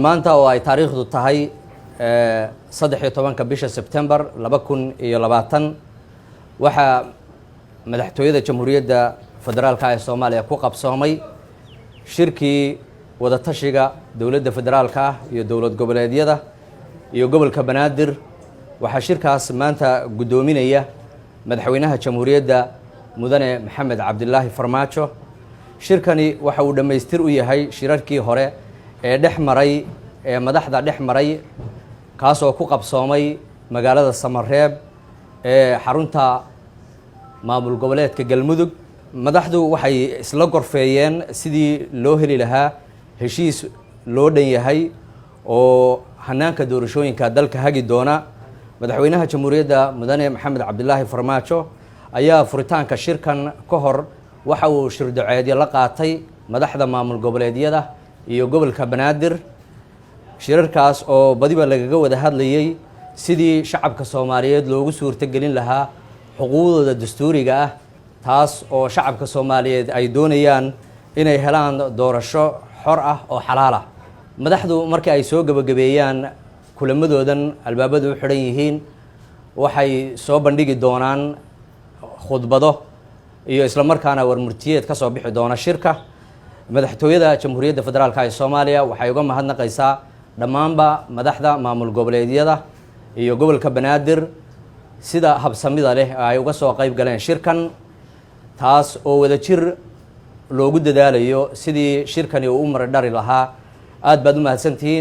maanta oo ay taariikhdu tahay 13 bisha September 2020 waxa madaxtooyada Jamhuuriyadda Federaalka ee Soomaaliya ku qabsoomay shirkii wada tashiga dawladda federaalka iyo dawlad goboleedyada iyo gobolka Banaadir. waxa shirkaas maanta gudoominaya madaxweynaha Jamhuuriyadda mudane Maxamed Cabdilaahi Farmaajo. shirkani waxa uu dhameystir u yahay shirarkii hore ee dhexmaray ee madaxda dhexmaray kaas oo ku qabsoomay magaalada Samareeb ee xarunta maamul goboleedka Galmudug. madaxdu waxay isla gorfeeyeen sidii loo heli lahaa heshiis loo dhan yahay oo hanaanka doorashooyinka dalka hagi doona. madaxweynaha Jamhuuriyadda mudane Maxamed Cabdilaahi Farmaajo ayaa furitaanka shirkan ka hor waxa uu shirdaceedyo la qaatay madaxda maamul goboleedyada iyo gobolka Banaadir. shirarkaas oo badiba lagaga wada hadlayay sidii shacabka Soomaaliyeed loogu suurtagelin lahaa xuquuqdooda dastuuriga ah, taas oo shacabka Soomaaliyeed ay doonayaan inay helaan doorasho xor ah oo xalaal ah. madaxdu markii ay soo gabagabeeyaan kulamadoodan albaabadu u xiran yihiin waxay soo bandhigi doonaan khudbado iyo isla markaana warmurtiyeed ka soo bixi doona shirka. madaxtooyada Jamhuuriyadda Federaalka ee Soomaaliya waxay uga mahadnaqaysaa dhammaanba madaxda maamul goboleedyada iyo gobolka Banaadir sida habsamida leh ay uga soo qayb galeen shirkan, taas oo wadajir loogu dadaalayo sidii shirkani uu u maradhari lahaa. aad baad u mahadsantihiin.